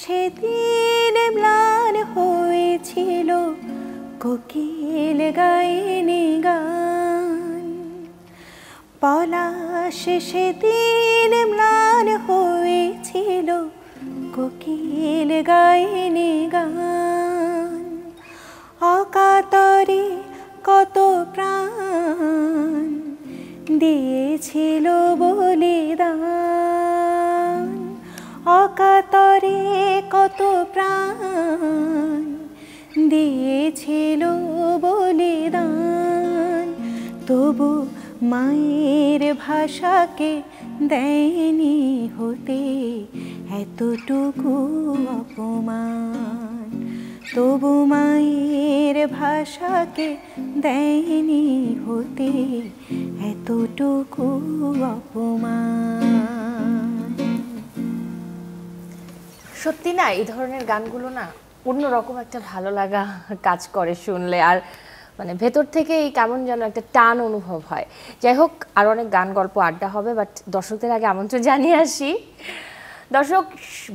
সেদিন ম্লান হয়েছিল, কোকিল গায়নি গান। পলাশ সেদিন ম্লান হয়েছিল, কোকিল গায়নি গান। অকাতরে কত প্রাণ দিয়েছিল বলিদান, অকাতরে কত প্রাণ দিয়েছিল বলিদান। তবু মায়ের ভাষাকে দেয়নি হতে এতটুকু অপমান। তবু মায়ের ভাষাকে দেয়নি হতে এতটুকু অপমান। সত্যি না, এই ধরনের গানগুলো না অন্যরকম একটা ভালো লাগা কাজ করে শুনলে, আর মানে ভেতর থেকে এই কেমন যেন একটা টান অনুভব হয়। যাই হোক, আর অনেক গান গল্প আড্ডা হবে, বাট দর্শকদের আগে আমন্ত্রণ জানিয়ে আসি। দর্শক,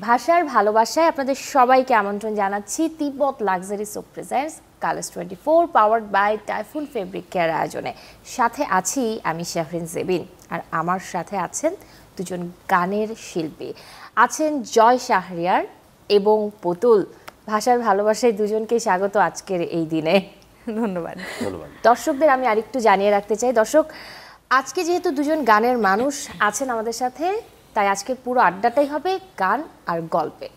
ভাষার ভালোবাসায় আপনাদের সবাইকে আমন্ত্রণ জানাচ্ছি Tibet luxury soap presents Colors 24 powered by Typhoon fabric care আয়োজনে। সাথে আছি আমি শাহরিন জেবিন, আর আমার সাথে আছেন দুজন গানের শিল্পী, আছেন জয় শাহরিয়ার এবং পুতুল। ভাষার ভালোবাসায় দুজনকে স্বাগত আজকের এই দিনে। ধন্যবাদ। দর্শকদের আমি আরেকটু জানিয়ে রাখতে চাই, দর্শক আজকে যেহেতু দুজন গানের মানুষ আছেন আমাদের সাথে, তাই আজকের পুরো আড্ডাটাই হবে গান আর গল্পে।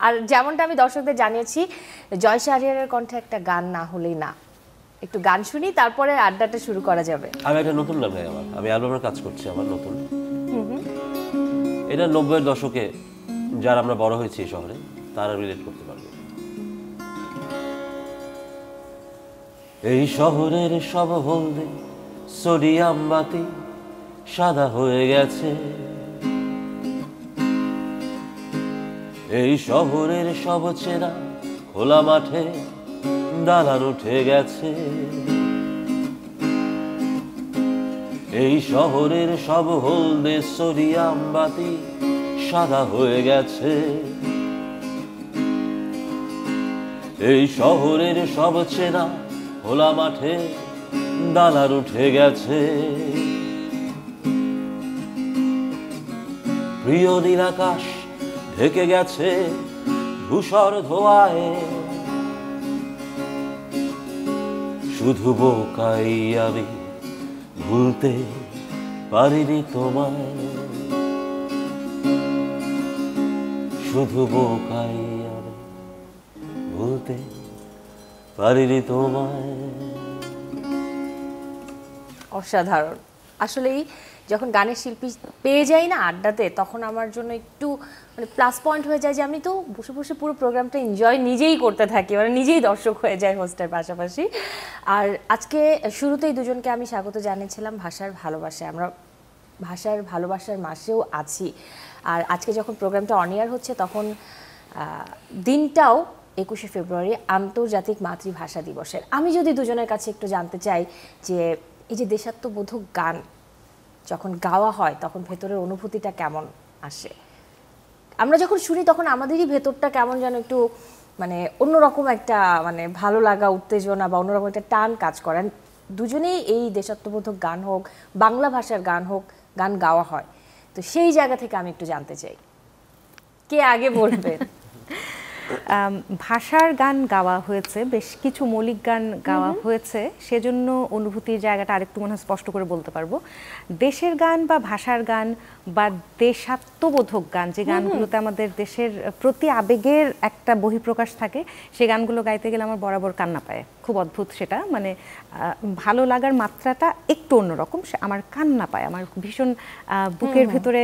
আর যেমনটা আমি দর্শকদের জানিয়েছি, জয় শাহরিয়ারের কণ্ঠে একটা গান না হলেই না। একটু গান শুনি, তারপরে আড্ডাটা শুরু করা যাবে। আমি একটা নতুন গান গাই, আমি অ্যালবামের কাজ করছি, আমার নতুন। এটা 90-এর দশকে যারা আমরা বড় হয়েছি এই শহরে, তারা রিলেট করতে পারবে। এই শহরের সব হলদে সোডিয়াম বাতি সাদা হয়ে গেছে, এই শহরের সব চেনা খোলা মাঠে দালান উঠে গেছে, এই শহরের সব হলদে সোডিয়াম বাতি সাদা হয়ে গেছে, এই শহরের সব চেনা খোলা মাঠে দালান উঠে গেছে। প্রিয় নীল আকাশ ঢেকে গেছে ধূসর ধোঁয়ায়, শুধু বোকাই আমি ভুলতে পারিনি তোমায়, শুধু বোকাই আমি ভুলতে পারিনি তোমায়। অসাধারণ। আসলেই যখন গানের শিল্পী পেয়ে যাই না আড্ডাতে, তখন আমার জন্য একটু মানে প্লাস পয়েন্ট হয়ে যায় যে আমি তো বসে বসে পুরো প্রোগ্রামটা এনজয় নিজেই করতে থাকি, মানে নিজেই দর্শক হয়ে যায় হোস্টের পাশাপাশি। আর আজকে শুরুতেই দুজনকে আমি স্বাগত জানিয়েছিলাম ভাষার ভালোবাসায়। আমরা ভাষার ভালোবাসার মাসেও আছি, আর আজকে যখন প্রোগ্রামটা অন এয়ার হচ্ছে তখন দিনটাও 21শে ফেব্রুয়ারি আন্তর্জাতিক মাতৃভাষা দিবসের। আমি যদি দুজনের কাছে একটু জানতে চাই যে এই যে দেশাত্মবোধক গান যখন গাওয়া হয় তখন ভেতরের অনুভূতিটা কেমন আসে? আমরা যখন শুনি তখন আমাদেরই ভেতরটা কেমন যেন একটু মানে অন্যরকম একটা মানে ভালো লাগা, উত্তেজনা বা অন্যরকম একটা টান কাজ করেন। দুজনেই এই দেশাত্মবোধক গান হোক, বাংলা ভাষার গান হোক, গান গাওয়া হয়, তো সেই জায়গা থেকে আমি একটু জানতে চাই কে আগে বলবেন। ভাষার গান গাওয়া হয়েছে, বেশ কিছু মৌলিক গান গাওয়া হয়েছে, সেজন্য অনুভূতির জায়গাটা আরেকটু মনে হয় স্পষ্ট করে বলতে পারবো। দেশের গান বা ভাষার গান বা দেশাত্মবোধক গান, যে গানগুলোতে আমাদের দেশের প্রতি আবেগের একটা বহিঃপ্রকাশ থাকে, সেই গানগুলো গাইতে গেলে আমার বরাবর কান্না পায়। খুব অদ্ভুত সেটা, মানে ভালো লাগার মাত্রাটা একটু অন্যরকম, আমার কান্না পায়, আমার ভীষণ বুকের ভেতরে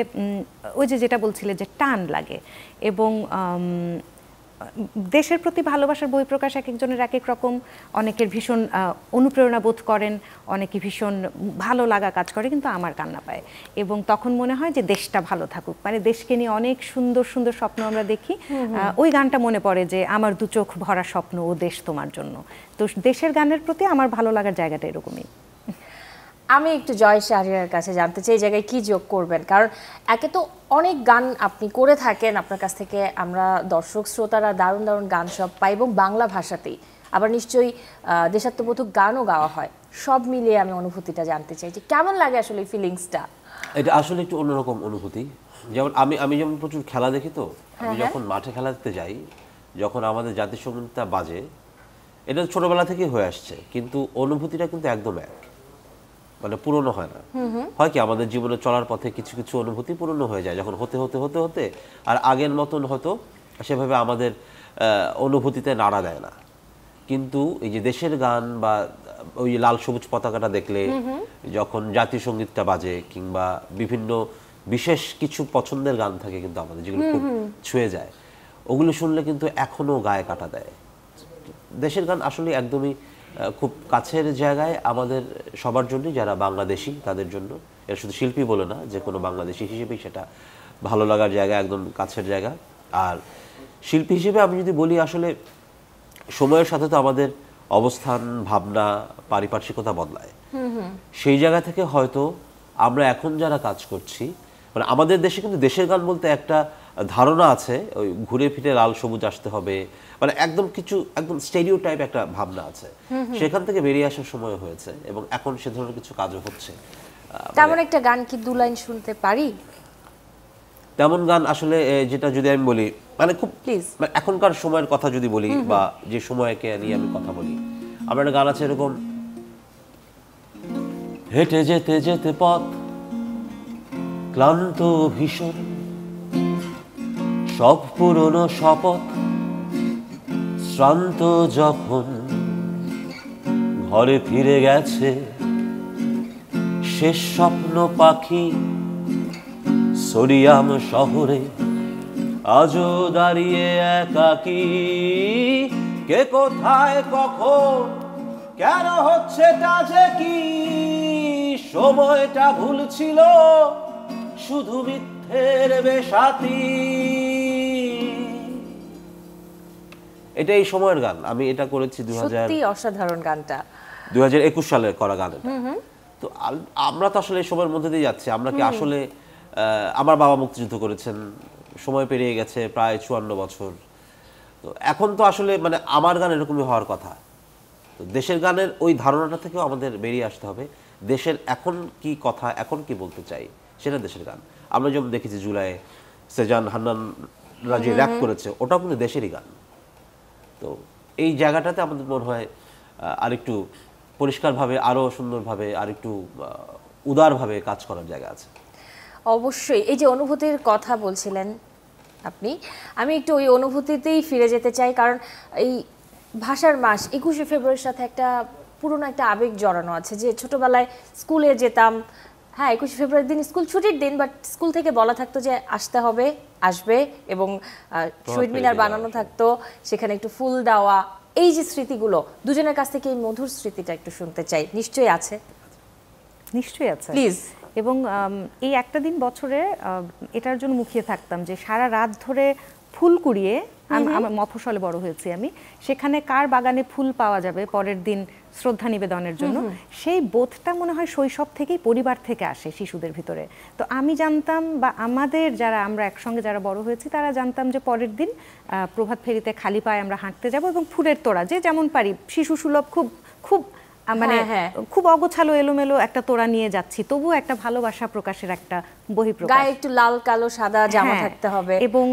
ওই যে যেটা বলছিলে যে টান লাগে। এবং দেশের প্রতি ভালোবাসার বহিঃপ্রকাশ এক একজনের এক এক রকম। অনেকের ভীষণ অনুপ্রেরণা বোধ করেন, অনেকে ভীষণ ভালো লাগা কাজ করে, কিন্তু আমার কান্না পায়। এবং তখন মনে হয় যে দেশটা ভালো থাকুক, মানে দেশকে নিয়ে অনেক সুন্দর সুন্দর স্বপ্ন আমরা দেখি। ওই গানটা মনে পড়ে যে আমার দু চোখ ভরা স্বপ্ন ও দেশ তোমার জন্য। তো দেশের গানের প্রতি আমার ভালো লাগার জায়গাটা এরকমই। আমি একটু জয় শাহরিয়ার কাছে জানতে চাই এই জায়গায় কি যোগ করবেন, কারণ একে তো অনেক গান আপনি করে থাকেন, আপনার কাছ থেকে আমরা দর্শক শ্রোতারা দারুণ দারুণ গান সব পাই এবং বাংলা ভাষাতেই, আবার নিশ্চয়ই দেশাত্মবোধক গানও গাওয়া হয়। সব মিলিয়ে আমি অনুভূতিটা জানতে চাই যে কেমন লাগে আসলে এই ফিলিংসটা। এটা আসলে একটু অন্যরকম অনুভূতি। যেমন আমি যেমন প্রচুর খেলা দেখি, তো আমি যখন মাঠে খেলা দেখতে যাই, যখন আমাদের জাতীয় সঙ্গীতটা বাজে, এটা ছোটবেলা থেকেই হয়ে আসছে, কিন্তু অনুভূতিটা কিন্তু একদম এক, মানে পুরনো হয় না। হয় কি আমাদের জীবনে চলার পথে কিছু কিছু অনুভূতি পুরনো হয়ে যায় যখন হতে হতে হতে হতে, আর আগের মতন হয়তো সেভাবে আমাদের অনুভূতিতে নাড়া দেয় না। কিন্তু এই যে দেশের গান বা ওই লাল সবুজ পতাকাটা দেখলে, যখন জাতীয় সঙ্গীতটা বাজে, কিংবা বিভিন্ন বিশেষ কিছু পছন্দের গান থাকে কিন্তু আমাদের, যেগুলো খুব ছুঁয়ে যায়, ওগুলো শুনলে কিন্তু এখনো গায়ে কাটা দেয়। দেশের গান আসলে একদমই খুব কাছের জায়গায় আমাদের সবার জন্যই, যারা বাংলাদেশি তাদের জন্য। এর শুধু শিল্পী বলে না, যে কোনো বাংলাদেশি হিসেবেই সেটা ভালো লাগার জায়গা, একদম কাছের জায়গা। আর শিল্পী হিসেবে আমি যদি বলি, আসলে সময়ের সাথে তো আমাদের অবস্থান, ভাবনা, পারিপার্শ্বিকতা বদলায়। সেই জায়গা থেকে হয়তো আমরা এখন যারা কাজ করছি, মানে আমাদের দেশে কিন্তু দেশের গান বলতে একটা ধারণা আছে, ওই ঘুরে ফিরে লাল সবুজ আসতে হবে, মানে একদম কিছু একদম স্টেরিওটাইপ একটা ভাবনা আছে। সেখান থেকে বেরিয়ে আসার সময় হয়েছে, এবং এখন সে ধরনের কিছু কাজও হচ্ছে। তেমন একটা গান কি 2 লাইন শুনতে পারি? তেমন গান আসলে যেটা যদি আমি বলি, মানে খুব প্লিজ, মানে এখনকার সময়ের কথা যদি বলি, বা যে সময়কে নিয়ে আমি কথা বলি, আমার একটা গান আছে এরকম: হেঁটে যেতে যেতে পথ ক্লান্ত ভীষণ, সব পুরনো শপথ শ্রান্ত যখন, ঘরে ফিরে গেছে শেষ স্বপ্ন পাখি সোরিয়াম শহরে, আজও দাঁড়িয়ে একাকী, কে কোথায় কখন কেন হচ্ছে তা যে কি, সময়টা ভুল ছিল শুধু মিথ্যের বেশাতি। এটা এই সময়ের গান, আমি এটা করেছি সত্যি অসাধারণ গানটা 2021 সালে করা গান এটা। তো আমরা তো আসলে এই সময়ের মধ্যে দিয়ে যাচ্ছি। আমরা কি আসলে, আমার বাবা মুক্তিযুদ্ধ করেছেন, সময় পেরিয়ে গেছে প্রায় 54 বছর। তো এখন তো আসলে মানে আমার গান এরকমই হওয়ার কথা। তো দেশের গানের ওই ধারণাটা থেকেও আমাদের বেরিয়ে আসতে হবে। দেশের এখন কি কথা, এখন কি বলতে চাই, সেটা দেশের গান। আমরা যেমন দেখেছি জুলাই সেজান হান্নানরা যে র্যাপ করেছে, ওটাও কিন্তু দেশেরই গান। তো এই জায়গাটাতে আমাদের মনে হয় আরেকটু পরিষ্কারভাবে, আরও সুন্দরভাবে, আরেকটু উদারভাবে কাজ করার জায়গা আছে। অবশ্যই। এই যে অনুভূতির কথা বলছিলেন আপনি, আমি একটু ওই অনুভূতিতেই ফিরে যেতে চাই, কারণ এই ভাষার মাস 21শে ফেব্রুয়ারির সাথে একটা পুরনো একটা আবেগ জড়ানো আছে। যে ছোটবেলায় স্কুলে যেতাম, হ্যাঁ 21শে ফেব্রুয়ারির দিন স্কুল ছুটির দিন, বাট স্কুল থেকে বলা থাকতো যে আসতে হবে, আসবে, এবং শহীদ মিনার বানানো থাকতো, সেখানে একটু ফুল দেওয়া, এই যে স্মৃতিগুলো, দুজনের কাছ থেকে এই মধুর স্মৃতিটা একটু শুনতে চাই। নিশ্চয়ই আছে? নিশ্চয়ই আছে, প্লিজ। এবং এই একটা দিন বছরে এটার জন্য মুখিয়ে থাকতাম যে সারা রাত ধরে ফুল কুড়িয়ে, আমার মফস্বলে বড় হয়েছি আমি, সেখানে কার বাগানে ফুল পাওয়া যাবে পরের দিন শ্রদ্ধা নিবেদনের জন্য, সেই বোধটা মনে হয় শৈশব থেকেই পরিবার থেকে আসে শিশুদের ভিতরে। তো আমি জানতাম, বা আমাদের যারা আমরা একসঙ্গে যারা বড় হয়েছি তারা জানতাম যে পরের দিন প্রভাত ফেরিতে খালি পায়ে আমরা হাঁটতে যাব, এবং ফুলের তোড়া যে যেমন পারি, শিশু সুলভ, খুব খুব মানে খুব অগোছালো এলোমেলো একটা তোড়া নিয়ে যাচ্ছি, তবুও একটা ভালোবাসা প্রকাশের একটা বহিঃপ্রকাশ। গায়ে একটু লাল কালো সাদা জামা থাকতে হবে, এবং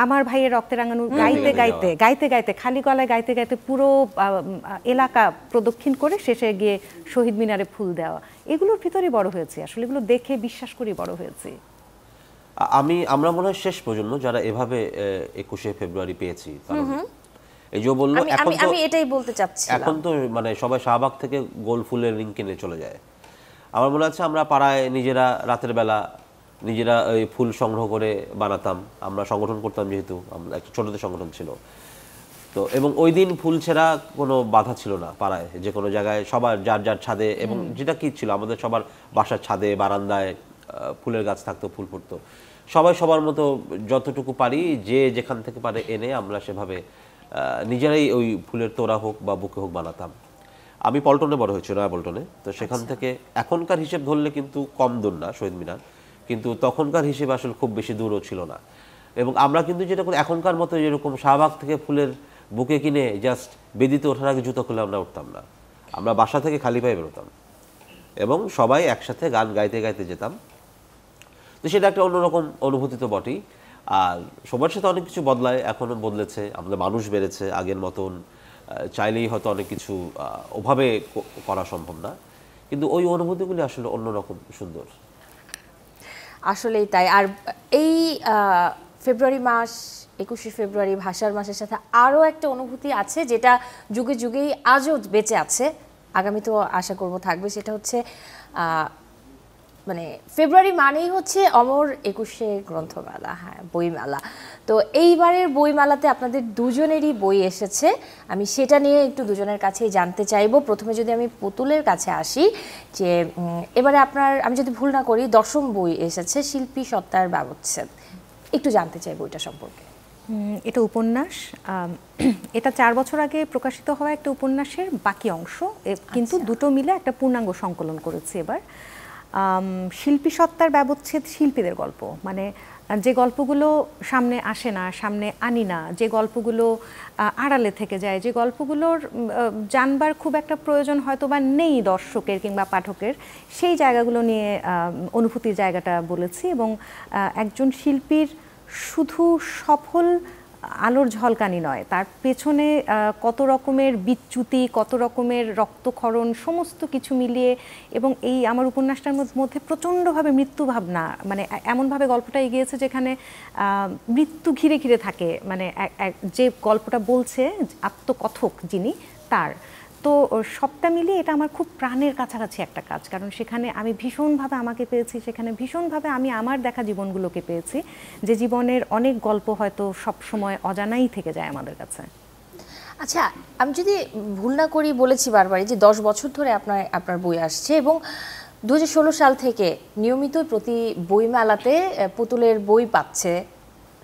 আমার ভাইয়ের রক্তে রাঙানো গাইতে গাইতে গাইতে গাইতে খালি গলায় গাইতে গাইতে পুরো এলাকা প্রদক্ষিণ করে শেষে গিয়ে শহীদ মিনারে ফুল দেওয়া, এগুলোর ভিতরে বড় হয়েছে। আসলে এগুলো দেখে বিশ্বাস করি বড় হয়েছে। আমরা মনে হয় শেষ প্রজন্ম যারা এভাবে 21শে ফেব্রুয়ারি পেয়েছি। এই যে বললো, আমি এটাই বলতে চাচ্ছিলাম, এখন তো মানে সবাই শাহবাগ থেকে গোল ফুলের রিং কিনে চলে যায়। আমার মনে আছে আমরা পাড়ায় নিজেরা রাতের বেলা নিজেরা ওই ফুল সংগ্রহ করে বানাতাম। আমরা সংগঠন করতাম, যেহেতু আমরা একটা ছোটদের সংগঠন ছিল তো, এবং ওই দিন ফুল ছেঁড়া কোনো বাধা ছিল না পাড়ায়, যে কোনো জায়গায় সবার যার যার ছাদে, এবং যেটা কি ছিল আমাদের সবার বাসার ছাদে বারান্দায় ফুলের গাছ থাকতো, ফুল ফুটতো। সবাই সবার মতো যতটুকু পারি, যে যেখান থেকে পারে এনে আমরা সেভাবে নিজেরাই ওই ফুলের তোড়া হোক বা বুকে হোক বানাতাম। আমি পল্টনে বড় হয়েছি, নয়া পল্টনে। তো সেখান থেকে এখনকার হিসেব ধরলে কিন্তু কম দূর না শহীদ মিনার, কিন্তু তখনকার হিসেবে আসলে খুব বেশি দূরও ছিল না। এবং আমরা কিন্তু যেটা করি এখনকার মতো যেরকম শাহবাগ থেকে ফুলের বুকে কিনে জাস্ট বেদিতে ওঠার আগে জুতো খুলে আমরা উঠতাম না, আমরা বাসা থেকে খালি পায়ে বেরোতাম এবং সবাই একসাথে গান গাইতে গাইতে যেতাম। তো সেটা একটা অন্যরকম অনুভূতি তো বটেই। আর সময়ের সাথে অনেক কিছু বদলায়, এখনও বদলেছে, আমাদের মানুষ বেড়েছে, আগের মতন চাইলেই হয়তো অনেক কিছু ওভাবে করা সম্ভব না, কিন্তু ওই অনুভূতিগুলি আসলে অন্যরকম সুন্দর। আসলেই তাই। আর এই ফেব্রুয়ারি মাস, 21শে ফেব্রুয়ারি ভাষার মাসের সাথে আরও একটা অনুভূতি আছে যেটা যুগে যুগেই আজও বেঁচে আছে, আগামীতেও আশা করব থাকবে। সেটা হচ্ছে মানে ফেব্রুয়ারি মানেই হচ্ছে অমর 21শে গ্রন্থমেলা, হ্যাঁ বইমেলা। তো এইবারের বইমেলাতে আপনাদের দুজনেরই বই এসেছে, আমি সেটা নিয়ে একটু দুজনের কাছেই জানতে চাইবো। প্রথমে যদি আমি পুতুলের কাছে আসি, যে এবারে আপনার, আমি যদি ভুল না করি, 10ম বই এসেছে শিল্পী সত্তার ব্যবচ্ছেদ, একটু জানতে চাই বইটা সম্পর্কে। এটা উপন্যাস, এটা 4 বছর আগে প্রকাশিত হওয়া একটা উপন্যাসের বাকি অংশ, কিন্তু দুটো মিলে একটা পূর্ণাঙ্গ সংকলন করেছি এবার। শিল্পী সত্তার ব্যবচ্ছেদ শিল্পীদের গল্প, মানে যে গল্পগুলো সামনে আসে না, সামনে আনি না, যে গল্পগুলো আড়ালে থেকে যায়, যে গল্পগুলোর জানবার খুব একটা প্রয়োজন হয়তো বা নেই দর্শকের কিংবা পাঠকের, সেই জায়গাগুলো নিয়ে অনুভূতির জায়গাটা বলেছি। এবং একজন শিল্পীর শুধু সফল আলোর ঝলকানি নয়, তার পেছনে কত রকমের বিচ্যুতি, কত রকমের রক্তক্ষরণ, সমস্ত কিছু মিলিয়ে। এবং এই আমার উপন্যাসটার মধ্যে প্রচণ্ডভাবে মৃত্যু ভাবনা, মানে এমনভাবে গল্পটা এগিয়েছে যেখানে মৃত্যু ঘিরে ঘিরে থাকে, মানে যে গল্পটা বলছে আত্মকথক যিনি, তার। তো সবটা মিলিয়ে এটা আমার খুব প্রাণের কাছাকাছি একটা কাজ, কারণ সেখানে আমি ভীষণভাবে আমাকে পেয়েছি, সেখানে ভীষণভাবে আমি আমার দেখা জীবনগুলোকে পেয়েছি, যে জীবনের অনেক গল্প হয়তো সব সময় অজানাই থেকে যায় আমাদের কাছে। আচ্ছা, আমি যদি ভুল না করি, বলেছি বারবারই যে 10 বছর ধরে আপনার বই আসছে এবং 2016 সাল থেকে নিয়মিতই প্রতি বইমেলাতে পুতুলের বই পাচ্ছে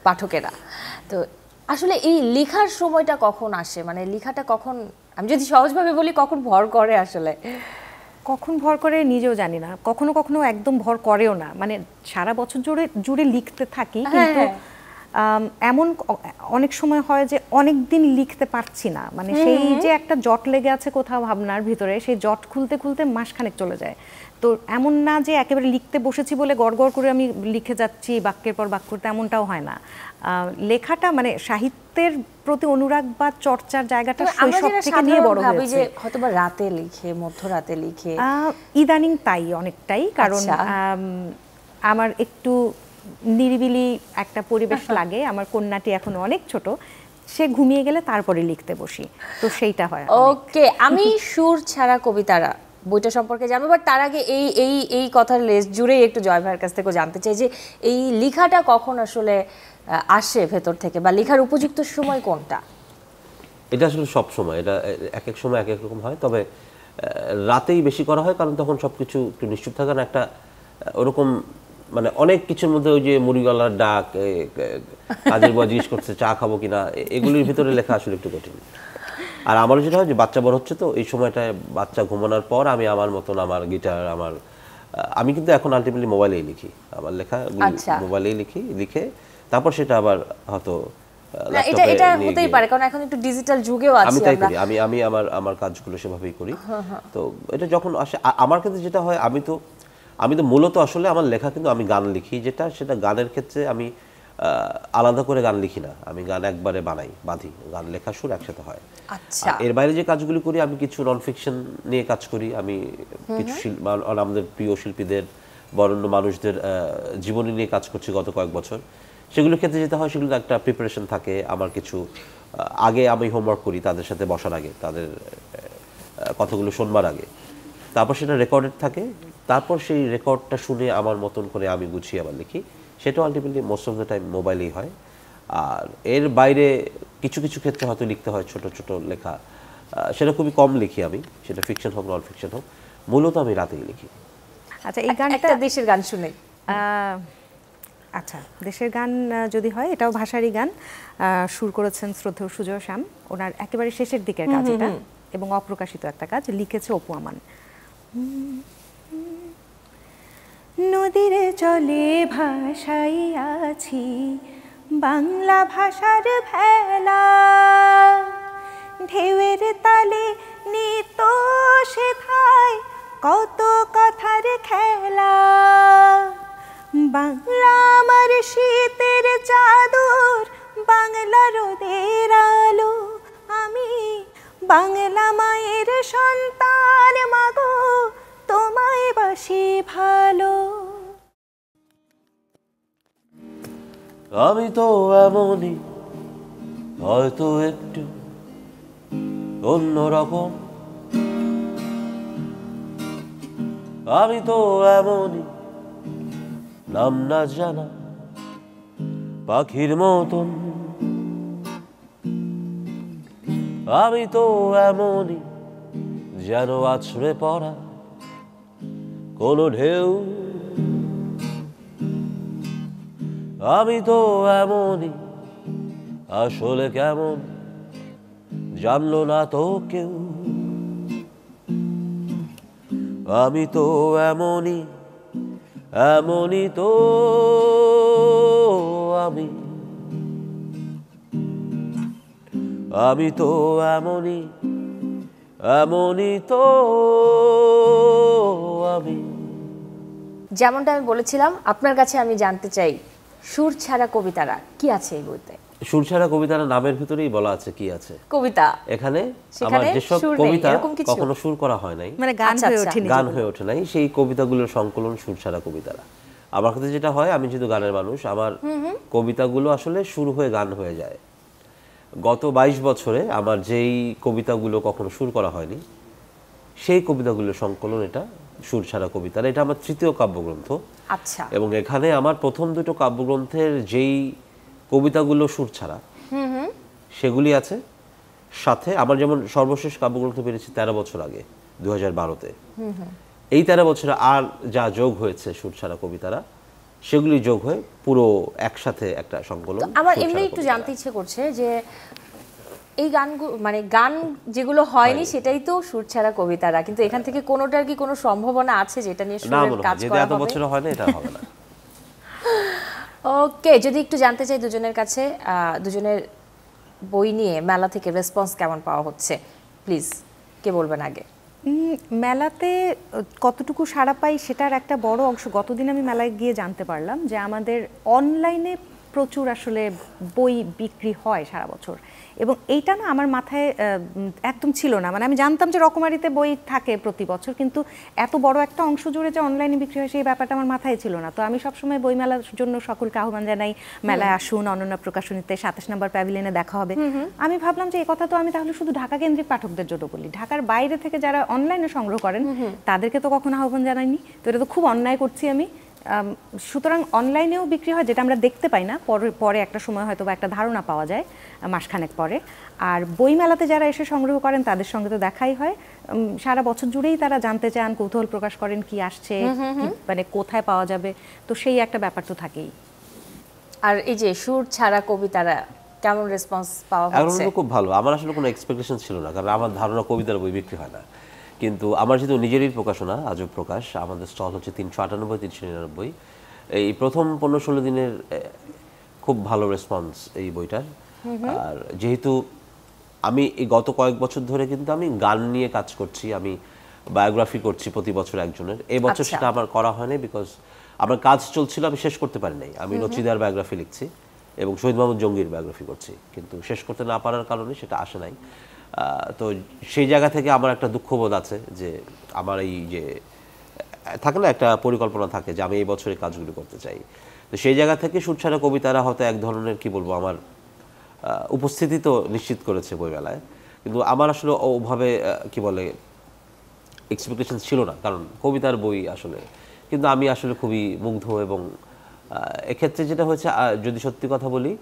পাঠকেরা। তো আসলে এই লেখার সময়টা কখন আসে, মানে লেখাটা কখন, আমি যদি সহজভাবে বলি, কখন ভর করে? আসলে কখন ভর করে নিজেও জানি না, কখনো কখনো একদম ভর করেও না, মানে সারা বছর জুড়ে লিখতে থাকি, কিন্তু এমন অনেক সময় হয় যে অনেক দিন লিখতে পারছি না, মানে সেই যে একটা জট লেগে আছে কোথাও ভাবনার ভিতরে, সেই জট খুলতে খুলতে মাসখানেক চলে যায়। তো এমন না যে একেবারে লিখতে বসেছি বলে গড়গড় করে আমি লিখে যাচ্ছি বাক্যের পর বাক্য, তেমনটাও হয় না। লেখাটা মানে সাহিত্যের প্রতি অনুরাগ বা চর্চার জায়গাটা শৈশব থেকে নিয়ে বড় হয়েছে। হয়তোবা রাতে লিখে, মধ্যরাতে লিখে, ইদানিং তাই অনেকটাই, কারণ আমার একটু নিরিবিলি একটা পরিবেশ লাগে, আমার কন্যাটি এখন অনেক ছোট, সে ঘুমিয়ে গেলে তারপরে লিখতে বসি, তো সেইটা হয়। ওকে, আমি সুর ছাড়া কবিতারা বইটা সম্পর্কে জানবো, বাট তার আগে এই কথার লেজ জুড়ে একটু জয় ভাইয়ের কাছ থেকে জানতে চাই যে এই লেখাটা কখন আসলে আসে ভেতর থেকে, বা লেখার উপযুক্ত সময় কোনটা? এটা আসলে সব সময়, এটা এক এক সময় এক এক রকম হয়, তবে রাতেই বেশি করা হয়, কারণ তখন সবকিছু একটু নিশ্চুপ থাকে না, একটা ওরকম মানে অনেক কিছুর মধ্যে ওই যে মুড়িওয়ালার ডাক, কাজের বুয়া জিজ্ঞেস করছে চা খাবো কিনা, এগুলির ভিতরে লেখা আসলে একটু কঠিন। আর আমার যেটা হয় যে বাচ্চা বড় হচ্ছে, তো এই সময়টায় বাচ্চা ঘুমানোর পর আমি আমার মতন আমার গিটার, আমি কিন্তু এখন আলটিমেটলি মোবাইলেই লিখি, আমার লেখা মোবাইলেই লিখে তারপর সেটা আবার হয়তো এটা হতেই পারে, কারণ এখন একটু ডিজিটাল যুগেও আছি আমি, তাই করি আমি আমার কাজগুলো সেভাবেই করি। তো এটা যখন আসে আমার ক্ষেত্রে যেটা হয়, আমি তো মূলত আসলে আমার লেখা কিন্তু আমি গান লিখি, সেটা গানের ক্ষেত্রে আমি আলাদা করে গান লিখি না, আমি গান একবারে বাঁধি, গান লেখা সুর একসাথে হয়। আচ্ছা, এর বাইরে যে কাজগুলি করি, আমি কিছু নন ফিকশন নিয়ে কাজ করি, আমি কিছু আমাদের প্রিয় শিল্পীদের, বরেণ্য মানুষদের জীবনী নিয়ে কাজ করছি গত কয়েক বছর। সেগুলোর ক্ষেত্রে যেটা হয়, সেগুলো একটা প্রিপারেশন থাকে আমার কিছু, আগে আমি হোমওয়ার্ক করি তাদের সাথে বসার আগে, তাদের কথাগুলো শোনবার আগে, তারপর সেটা রেকর্ডেড থাকে, তারপর সেই রেকর্ডটা শুনে আমার মতন করে আমি গুছিয়ে আবার লিখি। সেটা ultimately most of the time মোবাইলেই হয়। আর এর বাইরে কিছু কিছু ক্ষেত্রে হয়তো লিখতে হয় ছোট ছোট লেখা, সেটা খুবই কম লিখি আমি, সেটা ফিকশন হোক নন ফিকশন হোক, মূলত আমি রাতেই লিখি। আচ্ছা, এই গানটা দেশের গান শুনে, আচ্ছা দেশের গান যদি হয়, এটাও ভাষারই গান, সুর করেছেন শ্রদ্ধেয় সুজয় শ্যাম, ওনার একেবারে শেষের দিকের কাজ এটা। এবং অপ্রকাশিত একটা কাজ, লিখেছে অপু আমান। নদীর জলে ভাসাইয়াছি বাংলা ভাষার ভেলা, ঢেউয়ের তালে নিত সেথায় কত কথার খেলা। বাংলা আমার শীতের চাদর, বাংলা রোদের আলো, আমি বাংলা মায়ের সন্তান মাগো, তোমায় বাসি ভালো। আমি তো এমনই, হয়তো একটু অন্যরকম। আমি তো এমনই, নাম না জানা পাখির মতন। আমি তো এমনই, যেন আছড়ে পড়া কোনো ঢেউ। আমি তো এমনই, আসলে কেমন জানলো না তো কেউ। আমি তো এমনই, এমনই তো আমি। আমি তো এমনই, এমনই তো আমি। যেমনটা আমি বলেছিলাম, আপনার কাছে আমি জানতে চাই সুর ছাড়া কবিতারা কি আছে এই বইতে? সুর ছাড়া কবিতারা নামের ভিতরেই বলা আছে কি আছে। কবিতা এখানে আমার সেখানে যেসব সুর নেই, কবিতা এরকম কিছু? কখনো সুর করা হয় নাই, মানে গান আচ্ছা, হয়ে আচ্ছা। ওঠেনি, গান হয়ে ওঠে নাই, সেই কবিতাগুলোর সংকলন সুর ছাড়া কবিতারা। আমার কাছে যেটা হয়, আমি যেহেতু গানের মানুষ, আমার কবিতাগুলো আসলে সুর হয়ে গান হয়ে যায়। গত 22 বছরে আমার যেই কবিতাগুলো কখনো সুর করা হয়নি, সেই কবিতাগুলোর সংকলন এটা সুর ছাড়া কবিতারা। এটা আমার তৃতীয় কাব্যগ্রন্থ। আচ্ছা, এবং এখানে আমার প্রথম দুটো কাব্যগ্রন্থের যেই কবিতাগুলো সুর ছাড়া সেগুলি আছে। সাথে আমার যেমন সর্বশেষ কাব্যগ্রন্থ বেরিয়েছে 13 বছর আগে, 2012-তে। এই 13 বছরে আর যা যোগ হয়েছে সুর ছাড়া কবিতারা, সেগুলি যোগ হয়ে পুরো একসাথে একটা সংকলন। তো আমার সুর এমনি ছাড়া একটু কবিতারা। জানতে ইচ্ছে করছে যে এই গানগুলো, মানে গান যেগুলো হয়নি সেটাই তো সুর ছাড়া কবিতারা, কিন্তু এখান থেকে কোনোটার কি কোনো সম্ভাবনা আছে যেটা নিয়ে না, সুরের মনে কাজ হয় যেহেতু করা এত হবে? বছরে হয় না, এটা হবে না। ওকে, যদি একটু জানতে চাই দুজনের কাছে, দুজনের বই নিয়ে মেলা থেকে রেসপন্স কেমন পাওয়া হচ্ছে, প্লিজ কে বলবেন আগে? মেলাতে কতটুকু সাড়া পাই সেটার একটা বড় অংশ গতদিন আমি মেলায় গিয়ে জানতে পারলাম যে আমাদের অনলাইনে প্রচুর আসলে বই বিক্রি হয় সারা বছর, এবং এইটা না আমার মাথায় একদম ছিল না। মানে আমি জানতাম যে রকমারিতে বই থাকে প্রতি বছর, কিন্তু এত বড় একটা অংশ জুড়ে যে অনলাইনে বিক্রি হয় সেই ব্যাপারটা আমার মাথায় ছিল না। তো আমি সবসময় বই মেলার জন্য সকলকে আহ্বান জানাই, মেলায় আসুন, অনন্যা প্রকাশনীতে 27 নম্বর প্যাভিলিয়নে দেখা হবে। আমি ভাবলাম যে এই কথা তো আমি তাহলে শুধু ঢাকা কেন্দ্রিক পাঠকদের জন্য বলি, ঢাকার বাইরে থেকে যারা অনলাইনে সংগ্রহ করেন তাদেরকে তো কখনো আহ্বান জানাইনি। তো এটা তো খুব অন্যায় করছি আমি। সুতরাং অনলাইনেও বিক্রি হয়, যেটা আমরা দেখতে পাই না, পরে একটা সময় হয়তো বা একটা ধারণা পাওয়া যায় মাসখানেক পরে। আর বইমেলাতে যারা এসে সংগ্রহ করেন তাদের সঙ্গে তো দেখাই হয়, সারা বছর জুড়েই তারা জানতে চান, কৌতূহল প্রকাশ করেন কি আসছে, মানে কোথায় পাওয়া যাবে, তো সেই একটা ব্যাপার তো থাকেই। আর এই যে সুর ছাড়া কবিতারা কেমন রেসপন্স পাওয়া হচ্ছে? এখন খুব ভালো। আমার আসলে কোনো এক্সপেকটেশন ছিল না, কারণ আমার ধারণা কবিতার বই বিক্রি হয় না। কিন্তু আমার যেহেতু নিজেরই প্রকাশনা আজব প্রকাশ, আমাদের স্টল হচ্ছে 398, 399। এই প্রথম 15-16 দিনের খুব ভালো রেসপন্স এই বইটার। আর যেহেতু আমি এই গত কয়েক বছর ধরে কিন্তু আমি গান নিয়ে কাজ করছি, আমি বায়োগ্রাফি করছি প্রতি বছর একজনের। এই বছর সেটা আমার করা হয়নি, বিকজ আমার কাজ চলছিল, আমি শেষ করতে পারি নাই। আমি নচিদার বায়োগ্রাফি লিখছি এবং শহীদ মাহমুদ জঙ্গির বায়োগ্রাফি করছি, কিন্তু শেষ করতে না পারার কারণে সেটা আসে নাই। তো সেই জায়গা থেকে আমার একটা দুঃখবোধ আছে যে আমার এই যে থাকে না, একটা পরিকল্পনা থাকে যে আমি এই বছরে কাজগুলো করতে চাই। তো সেই জায়গা থেকে সুর ছাড়া কবিতারা হয়তো এক ধরনের কি বলবো, আমার উপস্থিতি তো নিশ্চিত করেছে বইমেলায়, কিন্তু আমার আসলে ওভাবে কি বলে এক্সপেকটেশন ছিল না, কারণ কবিতার বই আসলে। কিন্তু আমি আসলে খুবই মুগ্ধ। এবং এক্ষেত্রে যেটা হয়েছে, যদি সত্যি কথা বলি,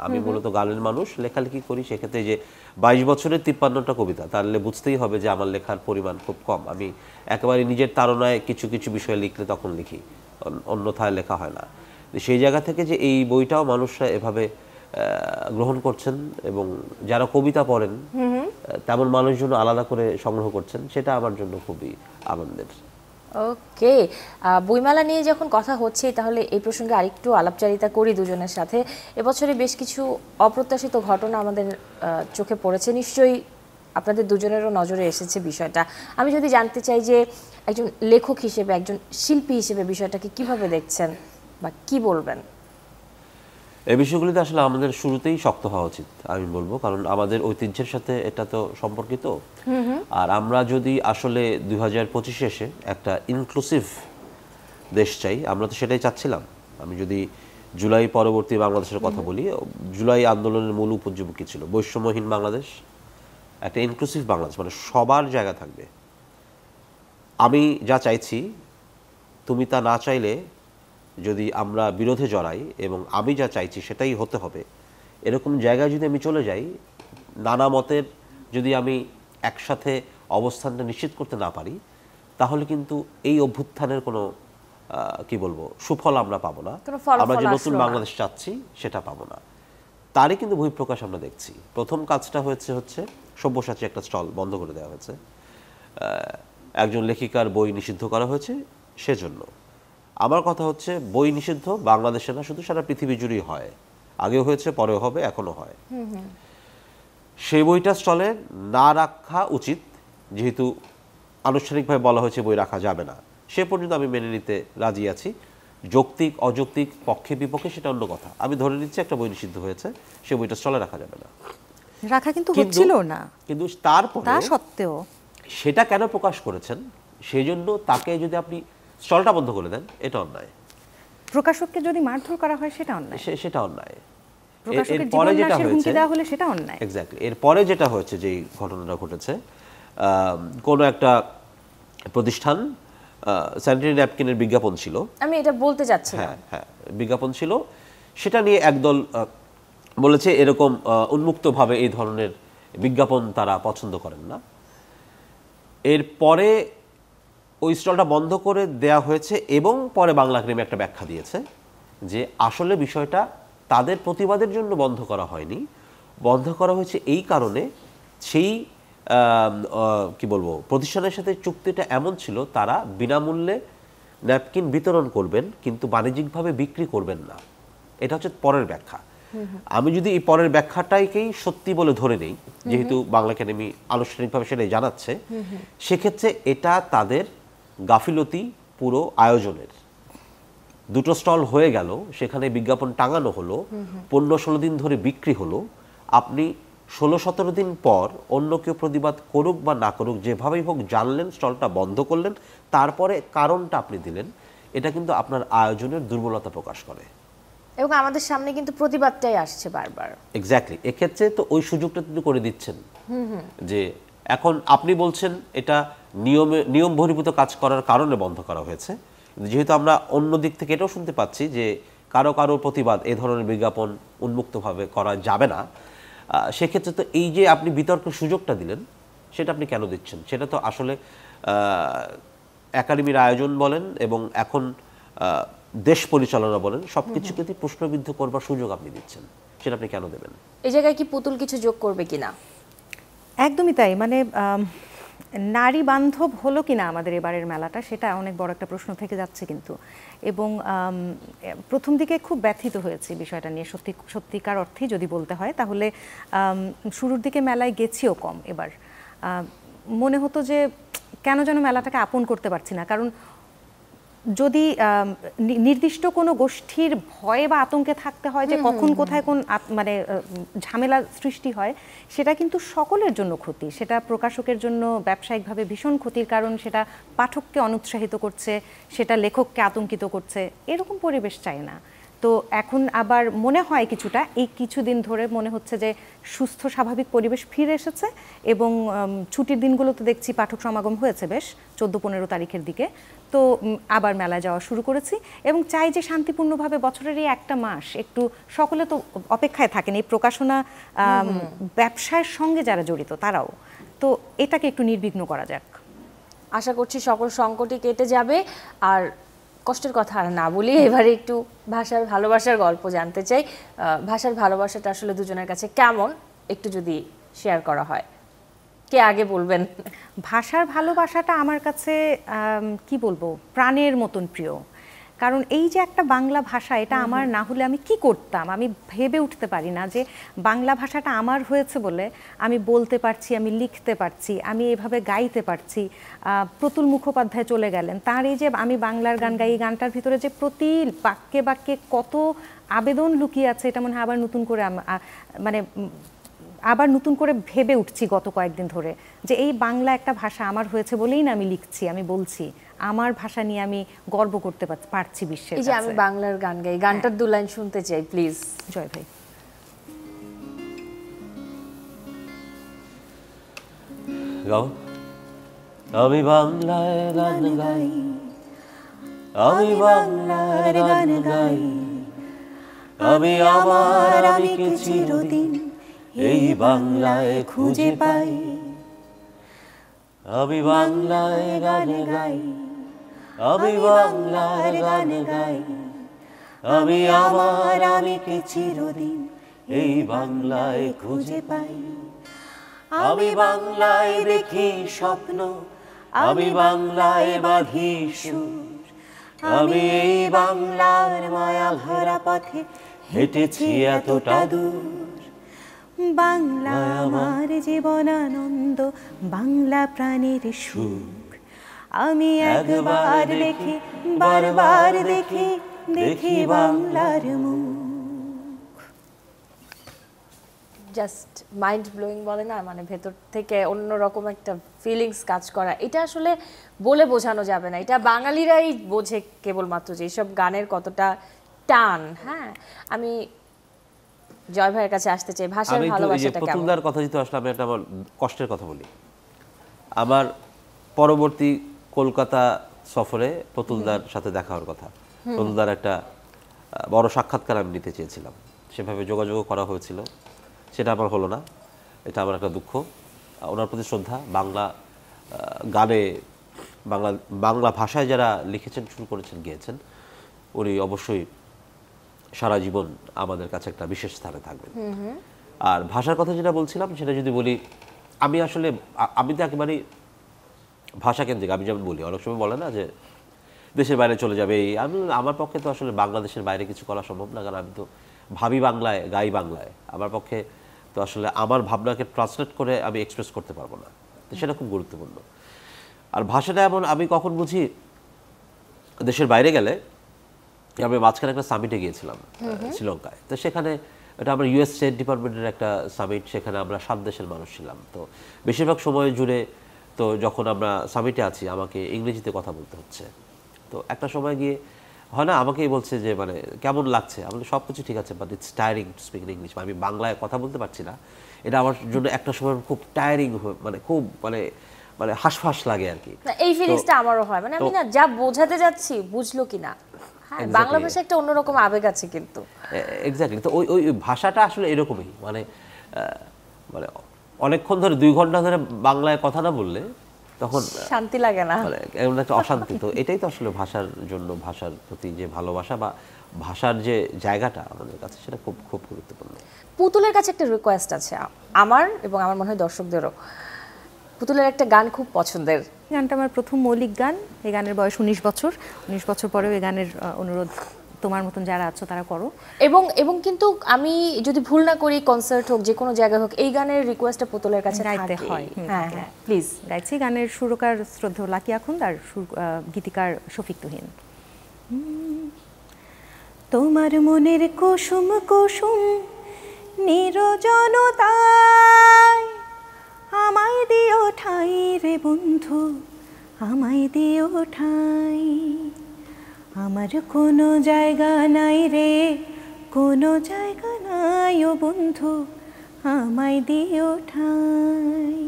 আমি মূলত গানের মানুষ, লেখালেখি করি। সেক্ষেত্রে যে 22 বছরের 53টা কবিতা, তাহলে বুঝতেই হবে যে আমার লেখার পরিমাণ খুব কম। আমি একেবারে নিজের তাড়নায় কিছু কিছু বিষয় লিখলে তখন লিখি, অন্যথায় লেখা হয় না। সেই জায়গা থেকে যে এই বইটাও মানুষরা এভাবে গ্রহণ করছেন, এবং যারা কবিতা পড়েন তেমন মানুষজন আলাদা করে সংগ্রহ করছেন, সেটা আমার জন্য খুবই আনন্দের। ওকে, বইমেলা নিয়ে যখন কথা হচ্ছে তাহলে এই প্রসঙ্গে আরেকটু আলাপচারিতা করি দুজনের সাথে। এবছরে বেশ কিছু অপ্রত্যাশিত ঘটনা আমাদের চোখে পড়েছে, নিশ্চয়ই আপনাদের দুজনেরও নজরে এসেছে বিষয়টা। আমি যদি জানতে চাই যে একজন লেখক হিসেবে, একজন শিল্পী হিসেবে বিষয়টাকে কিভাবে দেখছেন বা কি বলবেন? এই বিষয়গুলিতে আসলে আমাদের শুরুতেই শক্ত হওয়া উচিত আমি বলবো, কারণ আমাদের ঐতিহ্যের সাথে এটা তো সম্পর্কিত। আর আমরা যদি আসলে 2025 এসে একটা ইনক্লুসিভ দেশ চাই, আমরা তো সেটাই চাচ্ছিলাম। আমি যদি জুলাই পরবর্তী বাংলাদেশের কথা বলি, জুলাই আন্দোলনের মূল উপজীব্য কি ছিল? বৈষম্যহীন বাংলাদেশ, একটা ইনক্লুসিভ বাংলাদেশ, মানে সবার জায়গা থাকবে। আমি যা চাইছি তুমি তা না চাইলে যদি আমরা বিরোধে জড়াই এবং আমি যা চাইছি সেটাই হতে হবে, এরকম জায়গায় যদি আমি চলে যাই, নানা মতের যদি আমি একসাথে অবস্থানটা নিশ্চিত করতে না পারি, তাহলে কিন্তু এই অভ্যুত্থানের কোনো কি বলবো সুফল আমরা পাবো না। আমরা যে নতুন বাংলাদেশ চাচ্ছি সেটা পাবো না। তারই কিন্তু বহিঃপ্রকাশ আমরা দেখছি। প্রথম কাজটা হচ্ছে সব্যসাচী একটা স্টল বন্ধ করে দেওয়া হয়েছে, একজন লেখিকার বই নিষিদ্ধ করা হয়েছে সেজন্য। আমার কথা হচ্ছে বই নিষিদ্ধ বাংলাদেশে না, শুধু সারা পৃথিবী জুড়েই হয়, আগেও হয়েছে, পরেও হবে, এখনো হয়। সেই বইটা স্টলে না রাখা উচিত, যেহেতু আনুষ্ঠানিকভাবে বলা হয়েছে বই রাখা যাবে না, সে পর্যন্ত আমি মেনে নিতে রাজি আছি। যৌক্তিক অযৌক্তিক পক্ষে বিপক্ষে সেটা অন্য কথা। আমি ধরে নিচ্ছি একটা বই নিষিদ্ধ হয়েছে, সে বইটা স্টলে রাখা যাবে না, রাখা কিন্তু হচ্ছিল না। কিন্তু তারপরে তা সত্ত্বেও সেটা কেন প্রকাশ করেছেন, সেই জন্য তাকে যদি আপনি স্টলটা বন্ধ করে দেন, এটা অন্যায়। প্রকাশককে যদি মারধর করা হয় সেটা অন্যায়, সেটা অন্যায়। প্রকাশকের জীবন নাশের হুমকি দেওয়া হলে সেটা অন্যায়। এক্স্যাক্টলি। এরপরে যেটা হয়েছে, যেই ঘটনাটা ঘটেছে, কোনো একটা প্রতিষ্ঠান স্যানিটারি ন্যাপকিনের বিজ্ঞাপন ছিল, আমি এটা বলতে যাচ্ছি। হ্যাঁ, বিজ্ঞাপন ছিল, সেটা নিয়ে একদল বলেছে এরকম উন্মুক্তভাবে এই ধরনের বিজ্ঞাপন তারা পছন্দ করেন না। এরপরে ওই স্টলটা বন্ধ করে দেয়া হয়েছে এবং পরে বাংলা একাডেমি একটা ব্যাখ্যা দিয়েছে যে আসলে বিষয়টা তাদের প্রতিবাদের জন্য বন্ধ করা হয়নি, বন্ধ করা হয়েছে এই কারণে সেই কি বলবো প্রতিষ্ঠানের সাথে চুক্তিটা এমন ছিল, তারা বিনামূল্যে ন্যাপকিন বিতরণ করবেন কিন্তু বাণিজ্যিকভাবে বিক্রি করবেন না। এটা হচ্ছে পরের ব্যাখ্যা। আমি যদি এই পরের ব্যাখ্যাটাকেই সত্যি বলে ধরে নেই, যেহেতু বাংলা একাডেমি আনুষ্ঠানিকভাবে সেটাই জানাচ্ছে, সেক্ষেত্রে এটা তাদের গাফিলতি পুরো আয়োজনের। দুটো স্টল হয়ে গেল, সেখানে বিজ্ঞাপন টাঙানো হলো, 15-16 দিন ধরে বিক্রি হলো। আপনি 16-17 দিন পর অন্য কেউ প্রতিবাদ করুক বা না করুক, যেভাবেই হোক জানলেন, স্টলটা বন্ধ করলেন, তারপরে কারণটা আপনি দিলেন। এটা কিন্তু আপনার আয়োজনের দুর্বলতা প্রকাশ করে এবং আমাদের সামনে কিন্তু প্রতিবাদটাই আসছে বারবার। এক্স্যাক্টলি। এক্ষেত্রে তো ওই সুযোগটা তিনি করে দিচ্ছেন যে এখন আপনি বলছেন এটা নিয়ম বহির্ভূত কাজ করার কারণে বন্ধ করা হয়েছে, যেহেতু আমরা অন্য দিক থেকে এটাও শুনতে পাচ্ছি যে কারো প্রতিবাদ এ ধরনের বিজ্ঞাপন উন্মুক্তভাবে করা যাবে না, সেক্ষেত্রে তো এই যে আপনি বিতর্কের সুযোগটা দিলেন, সেটা আপনি কেন দিচ্ছেন? সেটা তো আসলে একাডেমির আয়োজন বলেন এবং এখন দেশ পরিচালনা বলেন, সবকিছুকে প্রশ্নবিদ্ধ করবার সুযোগ আপনি দিচ্ছেন, সেটা আপনি কেন দেবেন? এই জায়গায় কি পুতুল কিছু যোগ করবে কিনা? একদমই তাই। মানে নারী বান্ধব হলো কিনা আমাদের এবারের মেলাটা, সেটা অনেক বড় একটা প্রশ্ন থেকে যাচ্ছে কিন্তু। এবং প্রথম দিকে খুব ব্যথিত হয়েছি বিষয়টা নিয়ে, সত্যিকার অর্থেই যদি বলতে হয়, তাহলে শুরুর দিকে মেলায় গেছিও কম। এবার মনে হতো যে কেন যেন মেলাটাকে আপন করতে পারছি না, কারণ যদি নির্দিষ্ট কোনো গোষ্ঠীর ভয়ে বা আতঙ্কে থাকতে হয় যে কখন কোথায় কোন মানে ঝামেলা সৃষ্টি হয়, সেটা কিন্তু সকলের জন্য ক্ষতি। সেটা প্রকাশকের জন্য ব্যবসায়িকভাবে ভীষণ ক্ষতির কারণ, সেটা পাঠককে অনুৎসাহিত করছে, সেটা লেখককে আতঙ্কিত করছে। এরকম পরিবেশ চাই না। তো এখন আবার মনে হয় কিছুটা এই কিছুদিন ধরে মনে হচ্ছে যে সুস্থ স্বাভাবিক পরিবেশ ফিরে এসেছে এবং ছুটির দিনগুলোতে দেখছি পাঠক সমাগম হয়েছে বেশ 14-15 তারিখের দিকে। তো আবার মেলায় যাওয়া শুরু করেছি এবং চাই যে শান্তিপূর্ণভাবে বছরের এই একটা মাস একটু, সকলে তো অপেক্ষায় থাকেন, এই প্রকাশনা ব্যবসায়ের সঙ্গে যারা জড়িত তারাও, তো এটাকে একটু নির্বিঘ্ন করা যাক। আশা করছি সকল সংকটই কেটে যাবে। আর কষ্টের কথা আর না বলি, এবারে একটু ভাষার ভালোবাসার গল্প জানতে চাই। ভাষার ভালোবাসাটা আসলে দুজনের কাছে কেমন, একটু যদি শেয়ার করা হয়। কে আগে বলবেন? ভাষার ভালোবাসাটা আমার কাছে কি বলবো, প্রাণের মতন প্রিয়। কারণ এই যে একটা বাংলা ভাষা, এটা আমার না হলে আমি কি করতাম, আমি ভেবে উঠতে পারি না যে বাংলা ভাষাটা আমার হয়েছে বলে আমি বলতে পারছি, আমি লিখতে পারছি, আমি এভাবে গাইতে পারছি। প্রতুল মুখোপাধ্যায় চলে গেলেন, তার এই যে আমি বাংলার গান গাই, এই গানটার ভিতরে যে প্রতি বাক্যে বাক্যে কত আবেদন লুকিয়ে আছে, এটা মনে হয় আবার নতুন করে আবার নতুন করে ভেবে উঠছি গত কয়েকদিন ধরে, যে এই বাংলা একটা ভাষা আমার হয়েছে বলেই না আমি লিখছি, আমি বলছি, আমার ভাষা নিয়ে আমি গর্ব করতে পারছি বিশ্বের কাছে। এই যে আমি বাংলার গান গাই, গানটার 2 লাইন শুনতে চাই প্লিজ। জয় ভাই। গাও। আমি বাংলায় গান গাই, আমি বাংলার গান গাই, আমি আমার আমিকে চিরদিন এই বাংলায় খুঁজে পাই। আমি বাংলায় গান গাই, আমি বাংলার গান গাই, আমি আমার আমিকে চিরদিন এই বাংলায় খুঁজে পাই। আমি বাংলায় দেখি স্বপ্ন, আমি বাংলায় বাঁধি সুর, আমি এই বাংলার মায়া ভরা পথে হেঁটেছি এতটা দূর। বাংলা আমার জীবন আনন্দ, বাংলা প্রাণের সুখ, আমি একবার দেখি, বারবার দেখি, দেখি বাংলার মুখ। জাস্ট মাইন্ড ব্লোয়িং বলে না, মানে ভেতর থেকে অন্যরকম একটা ফিলিংস কাজ করা। এটা আসলে বলে বোঝানো যাবে না, এটা বাঙালিরাই বোঝে কেবলমাত্র যে এইসব গানের কতটা টান। হ্যাঁ, আমি জয় ভাইয়ের কাছে আসতে চাই, ভাষার ভালোবাসাটা কেমন? পুতুলদার কথা যেহেতু আসলে, আমি একটা আমার কষ্টের কথা বলি। আমার পরবর্তী কলকাতা সফরে পুতুলদার সাথে দেখা হওয়ার কথা, পুতুলদার একটা বড় সাক্ষাৎকার আমি নিতে চেয়েছিলাম, সেভাবে যোগাযোগও করা হয়েছিল, সেটা আমার হলো না। এটা আমার একটা দুঃখ। ওনার প্রতি শ্রদ্ধা। বাংলা গানে, বাংলা ভাষায় যারা লিখেছেন, শুরু করেছেন, গেয়েছেন, উনি অবশ্যই সারা জীবন আমাদের কাছে একটা বিশেষ স্থানে থাকবেন। আর ভাষার কথা যেটা বলছিলাম, সেটা যদি বলি, আমি আসলে আমি তো একেবারেই ভাষা কেন্দ্রিক। আমি যেমন বলি, অনেক সময় বলে না যে দেশের বাইরে চলে যাবে, আমার পক্ষে তো আসলে বাংলাদেশের বাইরে কিছু করা সম্ভব না, কারণ আমি তো ভাবি বাংলায়, গাই বাংলায়। আমার পক্ষে তো আসলে আমার ভাবনাকে ট্রান্সলেট করে আমি এক্সপ্রেস করতে পারবো না, তো সেটা খুব গুরুত্বপূর্ণ। আর ভাষাটা এমন, আমি কখন বুঝি, দেশের বাইরে গেলে, আমি মাঝখানে একটা সামিটে গিয়েছিলাম শ্রীলঙ্কায়, তো সেখানে এটা আমরা ইউএস স্টেট ডিপার্টমেন্টের একটা সামিট, সেখানে আমরা 7 দেশের মানুষ ছিলাম। তো বেশিরভাগ সময় জুড়ে তো যখন আমরা সামিটে আছি, আমাকে ইংরেজিতে কথা বলতে হচ্ছে। তো একটা সময় গিয়ে হয় না, আমাকেই বলছে যে মানে কেমন লাগছে, আমাদের সব কিছু ঠিক আছে, but it's tiring to speak in English. আমি বাংলায় কথা বলতে পারছি না, এটা আমার জন্য একটা সময় খুব টায়ারিং, মানে খুব মানে মানে হাঁসফাঁস লাগে আর কি। এই ফিলিংসটা আমারও হয়, মানে আমি না যা বোঝাতে যাচ্ছি বুঝলো কিনা। হ্যাঁ, বাংলা ভাষা একটা অন্যরকম আবেগ আছে কিন্তু। এক্স্যাক্টলি। তো ওই ভাষাটা আসলে এরকমই, মানে মানে অনেকক্ষণ ধরে 2 ঘন্টা ধরে বাংলায় কথা না বললে তখন শান্তি লাগে না, মানে এমন একটা অশান্তি। তো এটাই তো আসলে ভাষার জন্য, ভাষার প্রতি যে ভালোবাসা বা ভাষার যে জায়গাটা আমাদের কাছে, সেটা খুব খুব গুরুত্বপূর্ণ। পুতুলের কাছে একটা রিকোয়েস্ট আছে আমার, এবং আমার মনে হয় দর্শকদেরও। পুতুলের একটা গান খুব পছন্দের। গানটা আমার প্রথম মৌলিক গান, এই গানের বয়স 19 বছর। 19 বছর পরেও এই গানের অনুরোধ তোমার মতন যারা আছো তারা করো। এবং কিন্তু আমি যদি ভুল না করি, কনসার্ট হোক, যে কোনো জায়গায় হোক, এই গানের রিকোয়েস্টটা পুতুলের কাছে গাইতে হয়। হ্যাঁ হ্যাঁ, প্লিজ গাইছি। গানের সুরকার শ্রদ্ধেয় লাকি আখুন্দ, আর গীতিকার শফিক তুহিন। তোমার মনের কুসুম কুসুম নিরজনতায় আমায় দিও ঠাই রে বন্ধু, আমায় দিও ঠাই। আমার কোনো জায়গা নাই রে, কোনো জায়গা নাই ও বন্ধু, আমায় দিও ঠাই।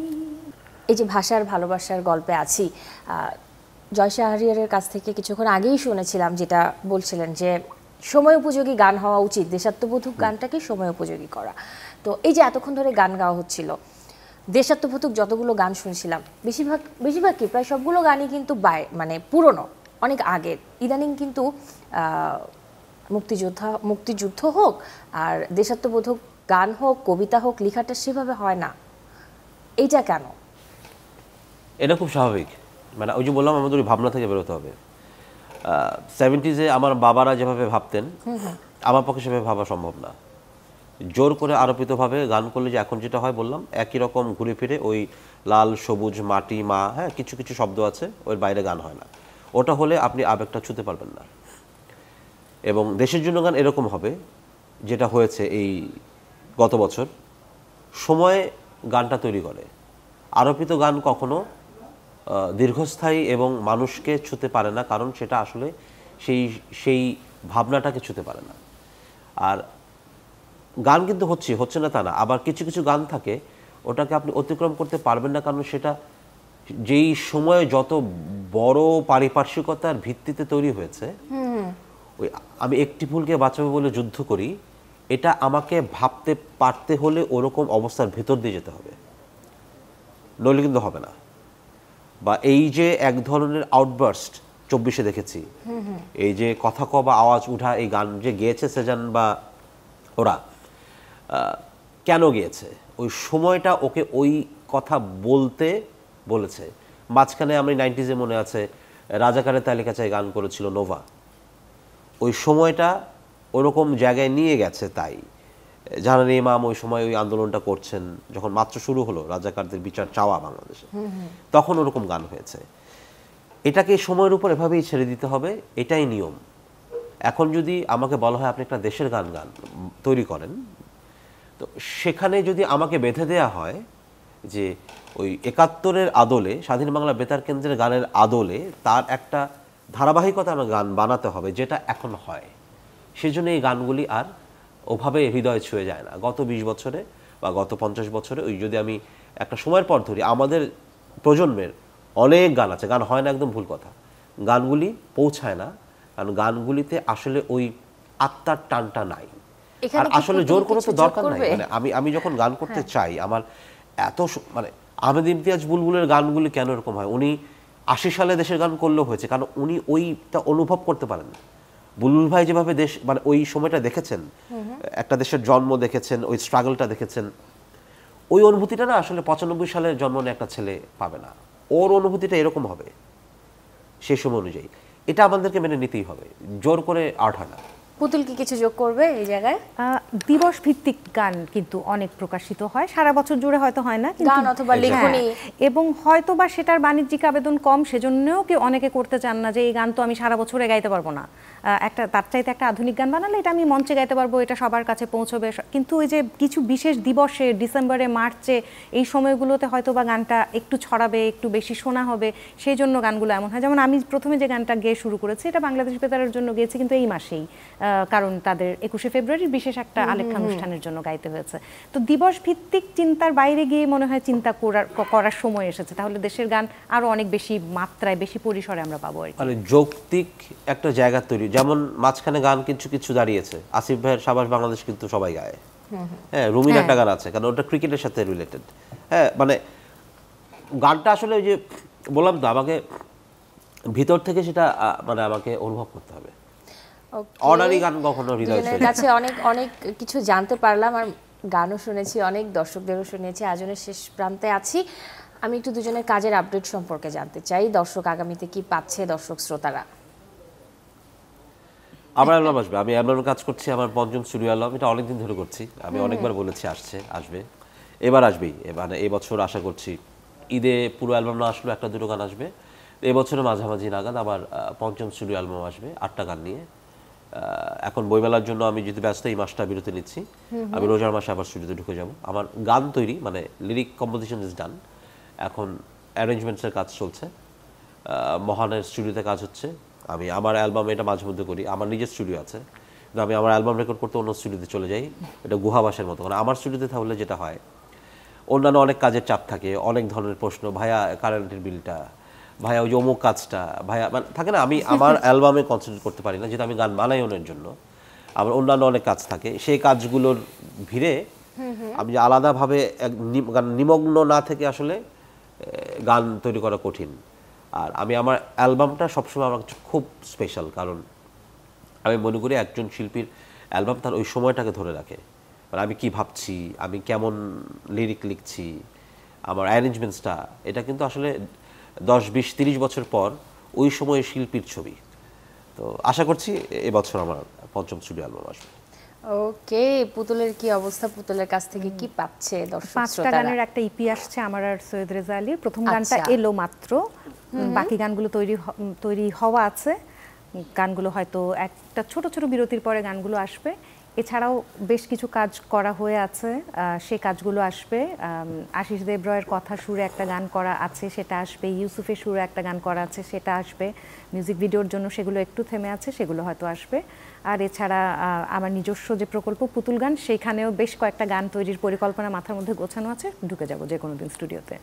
এই যে ভাষার ভালোবাসার গল্পে আছি, জয় শাহরিয়ারের কাছ থেকে কিছুক্ষণ আগেই শুনেছিলাম যেটা বলছিলেন যে সময় উপযোগী গান হওয়া উচিত, দেশাত্মবোধক গানটাকে সময় উপযোগী করা। তো এই যে এতক্ষণ ধরে গান গাওয়া হচ্ছিল, দেশাত্মবোধক যতগুলো গান শুনছিলাম, বেশিরভাগ কি প্রায় সবগুলো গানই কিন্তু মানে পুরনো, অনেক আগের। ইদানিং কিন্তু মুক্তিযুদ্ধ হোক আর দেশাত্মবোধক গান হোক, কবিতা হোক, লেখাটা সেভাবে হয় না। এইটা কেন? এটা খুব স্বাভাবিক, মানে ওই যে বললাম আমাদের ওই ভাবনা থেকে বেরোতে হবে। 70s আমার বাবারা যেভাবে ভাবতেন আমার পক্ষে সেভাবে ভাবা সম্ভব না। জোর করে আরোপিতভাবে গান করলে যে এখন যেটা হয় বললাম, একই রকম ঘুরে ফিরে ওই লাল সবুজ মাটি মা, হ্যাঁ কিছু কিছু শব্দ আছে, ওর বাইরে গান হয় না। ওটা হলে আপনি আবেগটা ছুঁতে পারবেন না। এবং দেশের জন্য গান এরকম হবে, যেটা হয়েছে এই গত বছর, সময়ে গানটা তৈরি করে। আরোপিত গান কখনো দীর্ঘস্থায়ী এবং মানুষকে ছুঁতে পারে না, কারণ সেটা আসলে সেই ভাবনাটাকে ছুঁতে পারে না। আর গান কিন্তু হচ্ছে না তা না, আবার কিছু কিছু গান থাকে ওটাকে আপনি অতিক্রম করতে পারবেন না, কারণ সেটা যেই সময়ে যত বড় পারিপার্শ্বিকতার ভিত্তিতে তৈরি হয়েছে। ওই আমি একটি ফুলকে বাঁচাবো বলে যুদ্ধ করি, এটা আমাকে ভাবতে পারতে হলে ওরকম অবস্থার ভেতর দিয়ে যেতে হবে, নইলে কিন্তু হবে না। বা এই যে এক ধরনের আউটবার্স্ট 24-এ দেখেছি, এই যে কথা ক বা আওয়াজ উঠা, এই গান যে গেয়েছে সেজান বা ওরা কেন গিয়েছে, ওই সময়টা ওকে ওই কথা বলতে বলেছে। মাঝখানে আমি 90s মনে আছে রাজাকারের তালিকা চাই গান করেছিল নোভা, ওই সময়টা ওরকম জায়গায় নিয়ে গেছে। তাই জাহানারা ইমাম ওই সময় ওই আন্দোলনটা করছেন যখন মাত্র শুরু হলো রাজাকারদের বিচার চাওয়া বাংলাদেশে, তখন ওরকম গান হয়েছে। এটাকে সময়ের উপর এভাবেই ছেড়ে দিতে হবে, এটাই নিয়ম। এখন যদি আমাকে বলা হয় আপনি একটা দেশের গান তৈরি করেন, তো সেখানে যদি আমাকে বেঁধে দেয়া হয় যে ওই 71-এর আদলে স্বাধীন বাংলা বেতার কেন্দ্রের গানের আদলে তার একটা ধারাবাহিকতা আমার গান বানাতে হবে, যেটা এখন হয়, সেজন্য এই গানগুলি আর ওভাবে হৃদয় ছুঁয়ে যায় না। গত 20 বছরে বা গত 50 বছরে ওই যদি আমি একটা সময়ের পর ধরি, আমাদের প্রজন্মের অনেক গান আছে, গান হয় না একদম ভুল কথা, গানগুলি পৌঁছায় না, কারণ গানগুলিতে আসলে ওই আত্মার টানটা নাই। আর আসলে জোর করে তো দরকার নাই, মানে আমি যখন গান করতে চাই, আমার এত মানে আহমেদ ইমতিয়াজ বুলবুলের গানগুলি কেন এরকম হয়, উনি 80 সালে দেশের গান করলেও হয়েছে, কারণ উনি ওইটা অনুভব করতে পারেন। বুলবুল ভাই যেভাবে দেশ মানে ওই সময়টা দেখেছেন, একটা দেশের জন্ম দেখেছেন, ওই স্ট্রাগলটা দেখেছেন, ওই অনুভূতিটা না আসলে 95 সালে জন্ম নিয়ে একটা ছেলে পাবে না। ওর অনুভূতিটা এরকম হবে সেই সময় অনুযায়ী, এটা আমাদেরকে মেনে নিতেই হবে, জোর করে আর্ট হয় না। পুতুল কি কিছু যোগ করবে এই জায়গায়? দিবস ভিত্তিক গান কিন্তু অনেক প্রকাশিত হয়, সারা বছর জুড়ে হয়তো হয় না, গান অথবা লেখনী, এবং হয়তো বা সেটার বাণিজ্যিক আবেদন কম, সেজন্যও কেউ অনেকে করতে চান না যে এই গান তো আমি সারা বছরে গাইতে পারবো না, একটা তার চাইতে একটা আধুনিক গান বানালে এটা আমি মঞ্চে গাইতে পারবো, এটা সবার কাছে পৌঁছবে। কিন্তু ওই যে কিছু বিশেষ দিবসে, ডিসেম্বরে, মার্চে, এই সময়গুলোতে হয়তো বা গানটা একটু ছড়াবে, একটু বেশি শোনা হবে, সেই জন্য গানগুলো এমন হয়। যেমন আমি প্রথমে যে গানটা গেয়ে শুরু করেছি, এটা বাংলাদেশ বেতারের জন্য গেয়েছি, কিন্তু এই মাসেই, কারণ তাদের 21শে ফেব্রুয়ারির বিশেষ একটা আলেখ্যানুষ্ঠানের জন্য গাইতে হয়েছে। তো দিবস ভিত্তিক চিন্তার বাইরে গিয়ে মনে হয় চিন্তা করার সময় এসেছে, তাহলে দেশের গান আরো অনেক বেশি মাত্রায়, বেশি পরিসরে আমরা পাবো আর কি। মানে যৌক্তিক একটা জায়গা তৈরি, যেমন মাঝখানে গান কিছু কিছু দাঁড়িয়েছে, আসিফ ভাইয়ের সাবাস বাংলাদেশ কিন্তু সবাই গায়, হ্যাঁ রুমির একটা গান আছে, কারণ ওটা ক্রিকেটের সাথে রিলেটেড। হ্যাঁ মানে গানটা আসলে ওই যে বললাম তো, আমাকে ভিতর থেকে সেটা মানে আমাকে অনুভব করতে হবে। অর্ডারি গান কখনো হৃদয় ছুঁয়ে কাছে অনেক অনেক কিছু জানতে পারলাম, আর গানও শুনেছি, অনেক দর্শকদেরও শুনেছি, আয়োজনের শেষ প্রান্তে আছি। আমি একটু দুজনের কাজের আপডেট সম্পর্কে জানতে চাই, দর্শক আগামীতে কি পাচ্ছে, দর্শক শ্রোতারা? আমার অ্যালবাম আসবে, আমি অ্যালবামের কাজ করছি, আমার 5ম স্টুডিও অ্যালবাম, এটা অনেকদিন ধরে করছি, আমি অনেকবার বলেছি আসবে, এবার আসবেই, মানে এই বছর আশা করছি ঈদে পুরো অ্যালবাম না আসলেও 1-2 গান আসবে। এই বছরের মাঝামাঝি নাগাদ আমার 5ম স্টুডিও অ্যালবাম আসবে 8টা গান নিয়ে। এখন বইমেলার জন্য আমি যদি ব্যস্ত, এই মাসটা বিরতি নিচ্ছি, আমি রোজার মাসে আবার স্টুডিওতে ঢুকে যাব। আমার গান তৈরি, মানে লিরিক কম্পোজিশন ইজ ডান, এখন অ্যারেঞ্জমেন্টসের কাজ চলছে, মহানের স্টুডিওতে কাজ হচ্ছে। আমি আমার অ্যালবাম এটা মাঝে মধ্যে করি, আমার নিজের স্টুডিও আছে, কিন্তু আমি আমার অ্যালবাম রেকর্ড করতে অন্য স্টুডিওতে চলে যাই, এটা গুহাবাসের মতো। কারণ আমার স্টুডিওতে তাহলে যেটা হয়, অন্যান্য অনেক কাজের চাপ থাকে, অনেক ধরনের প্রশ্ন, ভাইয়া কারেন্টের বিলটা, ভাইয়া ওই যে অমুক কাজটা, ভাইয়া মানে থাকে না, আমি আমার অ্যালবামে কনসেন্ট্রেট করতে পারি না, যেহেতু আমি গান বানাই ওনার জন্য, আমার অন্যান্য অনেক কাজ থাকে, সেই কাজগুলোর ভিড়ে আমি যে আলাদাভাবে নিমগ্ন না থেকে আসলে গান তৈরি করা কঠিন। আর আমি আমার অ্যালবামটা সবসময় আমার কাছে খুব স্পেশাল, কারণ আমি মনে করি একজন শিল্পীর অ্যালবাম তার ওই সময়টাকে ধরে রাখে, মানে আমি কি ভাবছি, আমি কেমন লিরিক লিখছি, আমার অ্যারেঞ্জমেন্টসটা, এটা কিন্তু আসলে 10, 20, 30 বছর পর ওই সময়ের শিল্পীর ছবি। তো আশা করছি এবছর আমার 5ম স্টুডিও অ্যালবাম আসবে। ওকে, পুতুলের কি অবস্থা? পুতুলের কাছ থেকে কি পাচ্ছে দর্শক 5টা শ্রোতারা? গানের একটা ইপি আসছে আমার আর সৈয়দ রেজা আলীর। প্রথম গানটা আচ্ছা। এলো মাত্র, বাকি গানগুলো তৈরি হওয়া আছে। গানগুলো হয়তো একটা ছোট ছোট বিরতির পরে গানগুলো আসবে। এছাড়াও বেশ কিছু কাজ করা হয়ে আছে, সেই কাজগুলো আসবে। আশিস দেবরয়ের কথা সুরে একটা গান করা আছে, সেটা আসবে। ইউসুফের সুরে একটা গান করা আছে, সেটা আসবে। মিউজিক ভিডিওর জন্য সেগুলো একটু থেমে আছে, সেগুলো হয়তো আসবে। আর এছাড়া আমার নিজস্ব যে প্রকল্প পুতুল গান, সেইখানেও বেশ কয়েকটা গান তৈরির পরিকল্পনা মাথার মধ্যে গোছানো আছে। ঢুকে যাব যে কোনো দিন স্টুডিওতে।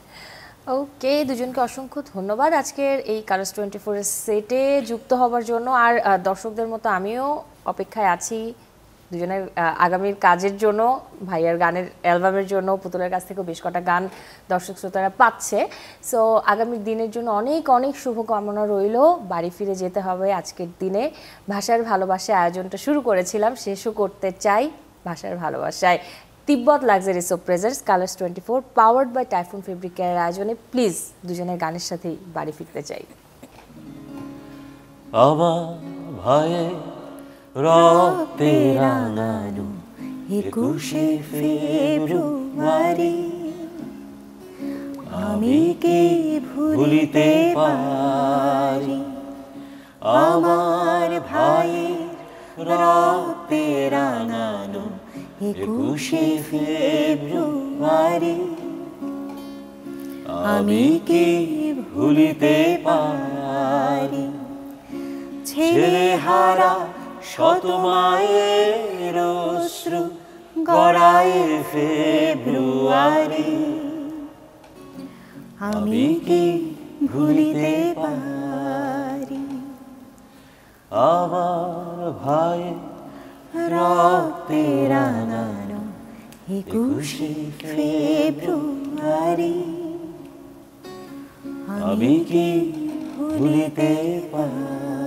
ওকে, দুজনকে অসংখ্য ধন্যবাদ আজকের এই কালার্স 24 এর সেটে যুক্ত হবার জন্য। আর দর্শকদের মতো আমিও অপেক্ষায় আছি দুজনের আগামীর কাজের জন্য, ভাইয়ার গানের অ্যালবামের জন্য। পুতুলের কাছ থেকেও বেশ কটা গান দর্শক শ্রোতারা পাচ্ছে। সো আগামী দিনের জন্য অনেক অনেক শুভকামনা রইল। বাড়ি ফিরে যেতে হবে আজকের দিনে। ভাষার ভালোবাসায় আয়োজনটা শুরু করেছিলাম, শেষও করতে চাই ভাষার ভালোবাসায়। Tibet luxury soap presents Colors 24 powered by Typhoon fabric কেয়ারের আয়োজনে প্লিজ দুজনের গানের সাথেই বাড়ি ফিরতে চাই। আমার ভাইয়ের রক্তে রাঙানো 21শে ফেব্রুয়ারি আমি কি ভুলিতে পারি, আমার ভাইয়ের রক্তে রাঙানো 21শে ফেব্রুয়ারি আমি কি ভুলিতে পারি। ছেলেহারা শত মায়ের অশ্রু গড়ায় ফেব্রুয়ারি আমি কি ভুলিতে পারি। আমার ভাই রক্তে রাঙানো 21শে ফেব্রুয়ারি আমি কি ভুলিতে পারি।